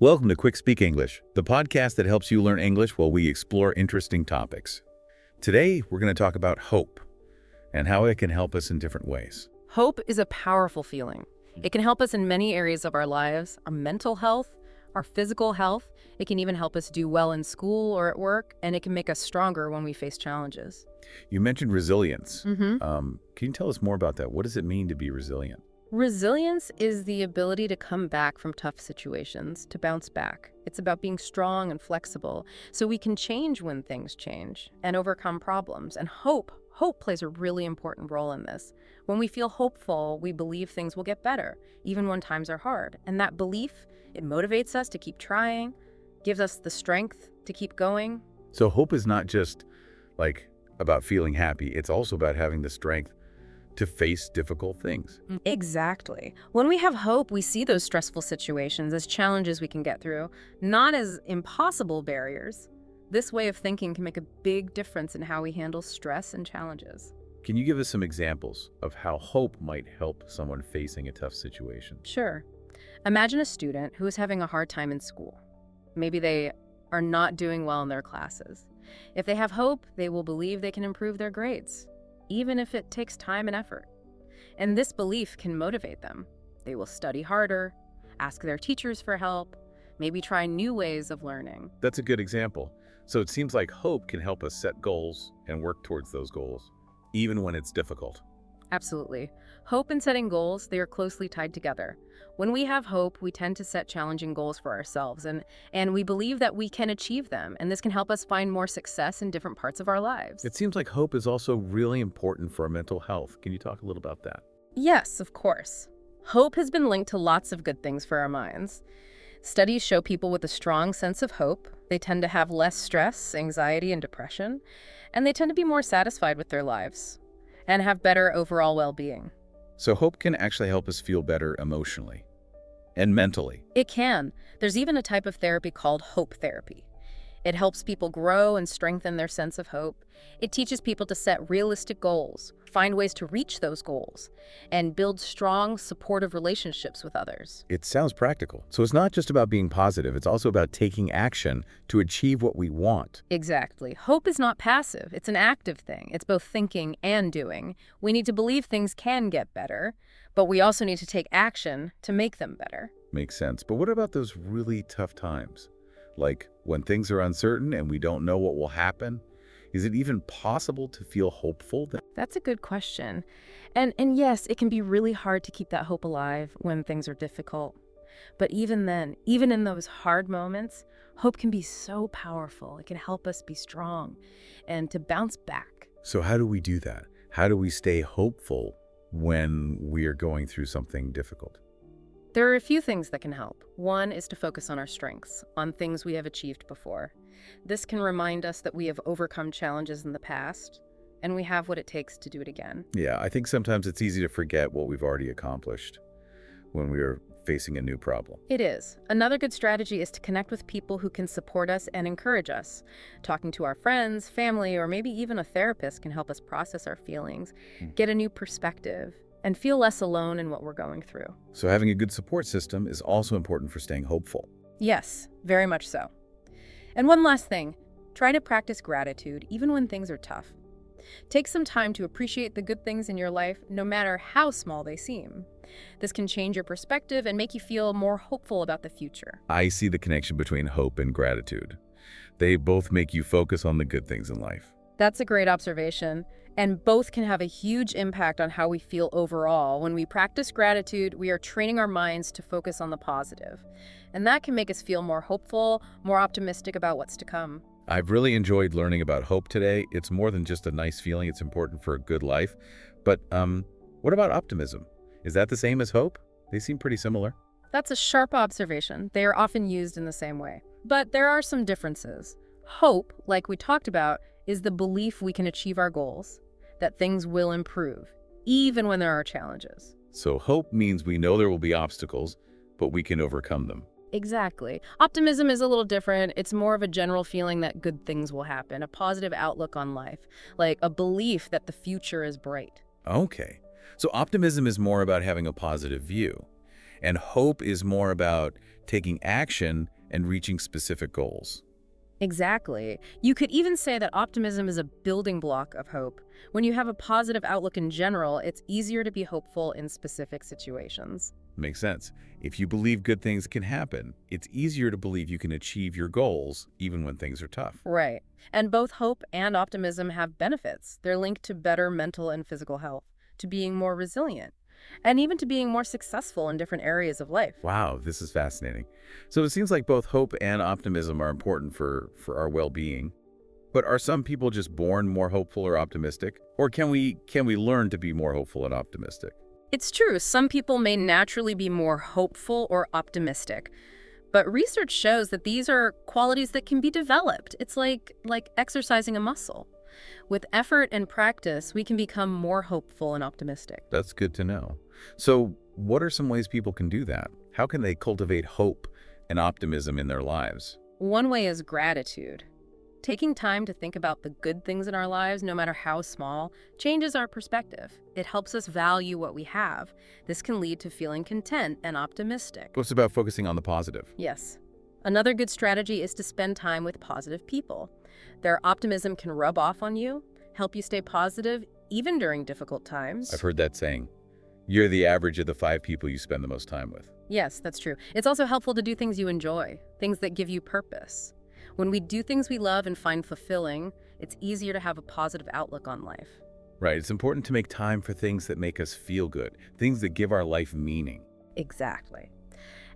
Welcome to QuickSpeak English, the podcast that helps you learn English while we explore interesting topics. Today, we're going to talk about hope and how it can help us in different ways. Hope is a powerful feeling. It can help us in many areas of our lives, our mental health, our physical health. It can even help us do well in school or at work, and it can make us stronger when we face challenges. You mentioned resilience. Mm-hmm. Can you tell us more about that? What does it mean to be resilient? Resilience is the ability to come back from tough situations, to bounce back. It's about being strong and flexible, so we can change when things change and overcome problems. And hope plays a really important role in this. When we feel hopeful, we believe things will get better, even when times are hard. And that belief, it motivates us to keep trying, gives us the strength to keep going. So hope is not just about feeling happy. It's also about having the strength to face difficult things. Exactly. When we have hope, we see those stressful situations as challenges we can get through, not as impossible barriers. This way of thinking can make a big difference in how we handle stress and challenges. Can you give us some examples of how hope might help someone facing a tough situation? Sure. Imagine a student who is having a hard time in school. Maybe they are not doing well in their classes. If they have hope, they will believe they can improve their grades, even if it takes time and effort. And this belief can motivate them. They will study harder, ask their teachers for help, maybe try new ways of learning. That's a good example. So it seems like hope can help us set goals and work towards those goals, even when it's difficult. Absolutely. Hope and setting goals, they are closely tied together. When we have hope, we tend to set challenging goals for ourselves, and we believe that we can achieve them, and this can help us find more success in different parts of our lives. It seems like hope is also really important for our mental health. Can you talk a little about that? Yes, of course. Hope has been linked to lots of good things for our minds. Studies show people with a strong sense of hope, they tend to have less stress, anxiety, and depression, and they tend to be more satisfied with their lives and have better overall well-being. So hope can actually help us feel better emotionally and mentally. It can. There's even a type of therapy called hope therapy. It helps people grow and strengthen their sense of hope. It teaches people to set realistic goals, find ways to reach those goals, and build strong, supportive relationships with others. It sounds practical. So it's not just about being positive, it's also about taking action to achieve what we want. Exactly. Hope is not passive. It's an active thing. It's both thinking and doing. We need to believe things can get better, but we also need to take action to make them better. Makes sense. But what about those really tough times? Like when things are uncertain and we don't know what will happen? Is it even possible to feel hopeful then? That's a good question. And yes, it can be really hard to keep that hope alive when things are difficult. But even then, even in those hard moments, hope can be so powerful. It can help us be strong and to bounce back. So how do we do that? How do we stay hopeful when we are going through something difficult? There are a few things that can help. One is to focus on our strengths, on things we have achieved before. This can remind us that we have overcome challenges in the past, and we have what it takes to do it again. Yeah, I think sometimes it's easy to forget what we've already accomplished when we are facing a new problem. It is. Another good strategy is to connect with people who can support us and encourage us. Talking to our friends, family, or maybe even a therapist can help us process our feelings, get a new perspective, and feel less alone in what we're going through. So having a good support system is also important for staying hopeful. Yes, very much so. And one last thing, try to practice gratitude even when things are tough. Take some time to appreciate the good things in your life, no matter how small they seem. This can change your perspective and make you feel more hopeful about the future. I see the connection between hope and gratitude. They both make you focus on the good things in life. That's a great observation. And both can have a huge impact on how we feel overall. When we practice gratitude, we are training our minds to focus on the positive. And that can make us feel more hopeful, more optimistic about what's to come. I've really enjoyed learning about hope today. It's more than just a nice feeling. It's important for a good life. But what about optimism? Is that the same as hope? They seem pretty similar. That's a sharp observation. They are often used in the same way. But there are some differences. Hope, like we talked about, is the belief we can achieve our goals, that things will improve, even when there are challenges. So hope means we know there will be obstacles, but we can overcome them. Exactly. Optimism is a little different. It's more of a general feeling that good things will happen, a positive outlook on life, like a belief that the future is bright. Okay. So optimism is more about having a positive view. And hope is more about taking action and reaching specific goals. Exactly. You could even say that optimism is a building block of hope. When you have a positive outlook in general, it's easier to be hopeful in specific situations. Makes sense. If you believe good things can happen, it's easier to believe you can achieve your goals even when things are tough. Right. And both hope and optimism have benefits. They're linked to better mental and physical health, to being more resilient, and even to being more successful in different areas of life. Wow, this is fascinating. So it seems like both hope and optimism are important for our well-being. But are some people just born more hopeful or optimistic? Or can we learn to be more hopeful and optimistic? It's true, some people may naturally be more hopeful or optimistic, but research shows that these are qualities that can be developed. It's like exercising a muscle. With effort and practice, we can become more hopeful and optimistic. That's good to know. So what are some ways people can do that? How can they cultivate hope and optimism in their lives? One way is gratitude. Taking time to think about the good things in our lives, no matter how small, changes our perspective. It helps us value what we have. This can lead to feeling content and optimistic. What's about focusing on the positive? Yes. Another good strategy is to spend time with positive people. Their optimism can rub off on you, help you stay positive, even during difficult times. I've heard that saying. You're the average of the 5 people you spend the most time with. Yes, that's true. It's also helpful to do things you enjoy, things that give you purpose. When we do things we love and find fulfilling, it's easier to have a positive outlook on life. Right, it's important to make time for things that make us feel good, things that give our life meaning. Exactly.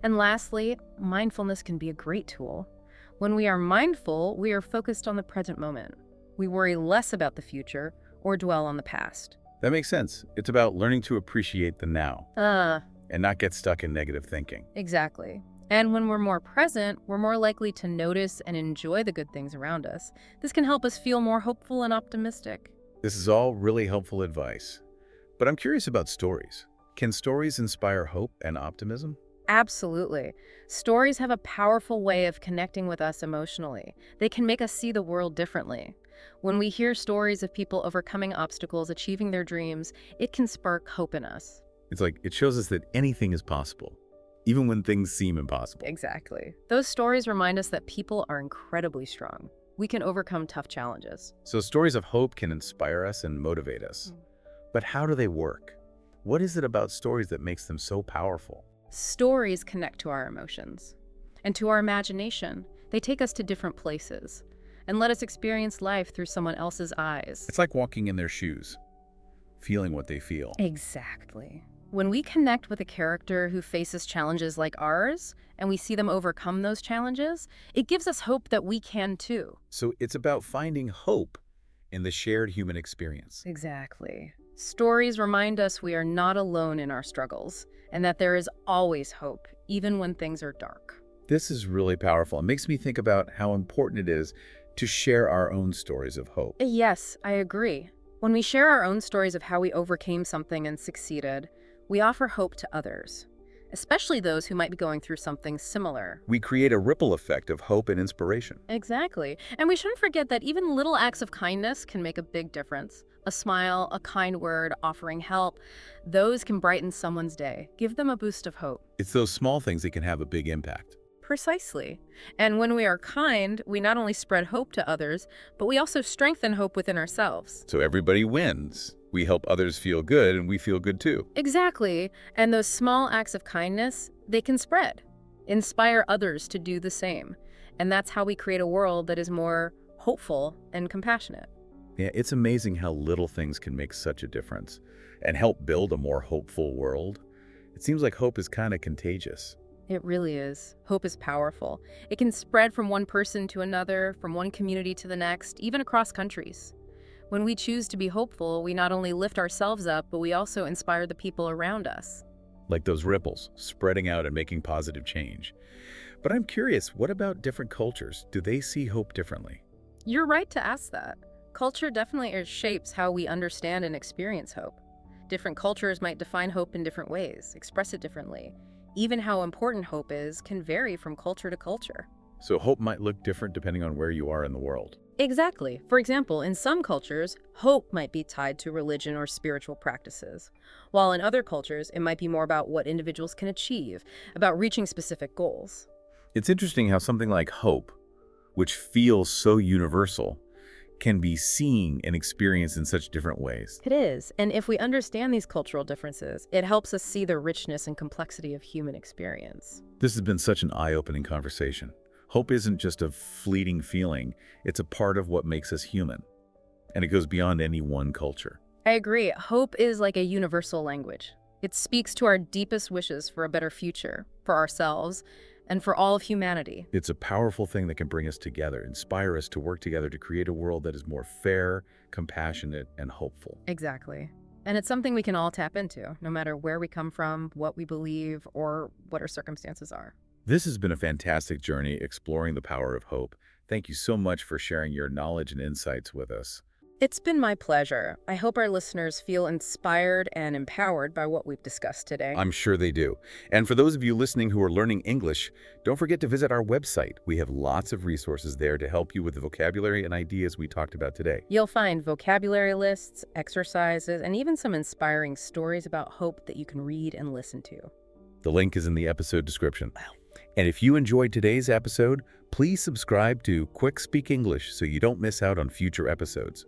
And lastly, mindfulness can be a great tool. When we are mindful, we are focused on the present moment. We worry less about the future or dwell on the past. That makes sense. It's about learning to appreciate the now and not get stuck in negative thinking. Exactly. And when we're more present, we're more likely to notice and enjoy the good things around us. This can help us feel more hopeful and optimistic. This is all really helpful advice. But I'm curious about stories. Can stories inspire hope and optimism? Absolutely. Stories have a powerful way of connecting with us emotionally. They can make us see the world differently. When we hear stories of people overcoming obstacles, achieving their dreams, it can spark hope in us. It's like it shows us that anything is possible, even when things seem impossible. Exactly. Those stories remind us that people are incredibly strong. We can overcome tough challenges. So stories of hope can inspire us and motivate us. But how do they work? What is it about stories that makes them so powerful? Stories connect to our emotions and to our imagination. They take us to different places and let us experience life through someone else's eyes. It's like walking in their shoes, feeling what they feel. Exactly. When we connect with a character who faces challenges like ours, and we see them overcome those challenges, it gives us hope that we can too. So it's about finding hope in the shared human experience. Exactly. Stories remind us we are not alone in our struggles, and that there is always hope, even when things are dark. This is really powerful. It makes me think about how important it is to share our own stories of hope. Yes, I agree. When we share our own stories of how we overcame something and succeeded, we offer hope to others, especially those who might be going through something similar. We create a ripple effect of hope and inspiration. Exactly. And we shouldn't forget that even little acts of kindness can make a big difference. A smile, a kind word, offering help, those can brighten someone's day. Give them a boost of hope. It's those small things that can have a big impact. Precisely. And when we are kind, we not only spread hope to others, but we also strengthen hope within ourselves. So everybody wins. We help others feel good, and we feel good too. Exactly. And those small acts of kindness, they can spread, inspire others to do the same. And that's how we create a world that is more hopeful and compassionate. Yeah, it's amazing how little things can make such a difference and help build a more hopeful world. It seems like hope is kind of contagious. It really is. Hope is powerful. It can spread from one person to another, from one community to the next, even across countries. When we choose to be hopeful, we not only lift ourselves up, but we also inspire the people around us. Like those ripples, spreading out and making positive change. But I'm curious, what about different cultures? Do they see hope differently? You're right to ask that. Culture definitely shapes how we understand and experience hope. Different cultures might define hope in different ways, express it differently. Even how important hope is can vary from culture to culture. So hope might look different depending on where you are in the world. Exactly. For example, in some cultures, hope might be tied to religion or spiritual practices, while in other cultures, it might be more about what individuals can achieve, about reaching specific goals. It's interesting how something like hope, which feels so universal, can be seen and experienced in such different ways. It is, and if we understand these cultural differences, it helps us see the richness and complexity of human experience. This has been such an eye-opening conversation. Hope isn't just a fleeting feeling, it's a part of what makes us human. And it goes beyond any one culture. I agree. Hope is like a universal language. It speaks to our deepest wishes for a better future, for ourselves, and for all of humanity. It's a powerful thing that can bring us together, inspire us to work together to create a world that is more fair, compassionate, and hopeful. Exactly. And it's something we can all tap into, no matter where we come from, what we believe, or what our circumstances are. This has been a fantastic journey exploring the power of hope. Thank you so much for sharing your knowledge and insights with us. It's been my pleasure. I hope our listeners feel inspired and empowered by what we've discussed today. I'm sure they do. And for those of you listening who are learning English, don't forget to visit our website. We have lots of resources there to help you with the vocabulary and ideas we talked about today. You'll find vocabulary lists, exercises, and even some inspiring stories about hope that you can read and listen to. The link is in the episode description. And if you enjoyed today's episode, please subscribe to QuickSpeak English so you don't miss out on future episodes.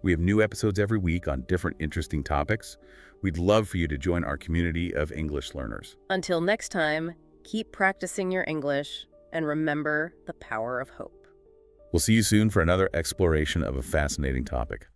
We have new episodes every week on different interesting topics. We'd love for you to join our community of English learners. Until next time, keep practicing your English and remember the power of hope. We'll see you soon for another exploration of a fascinating topic.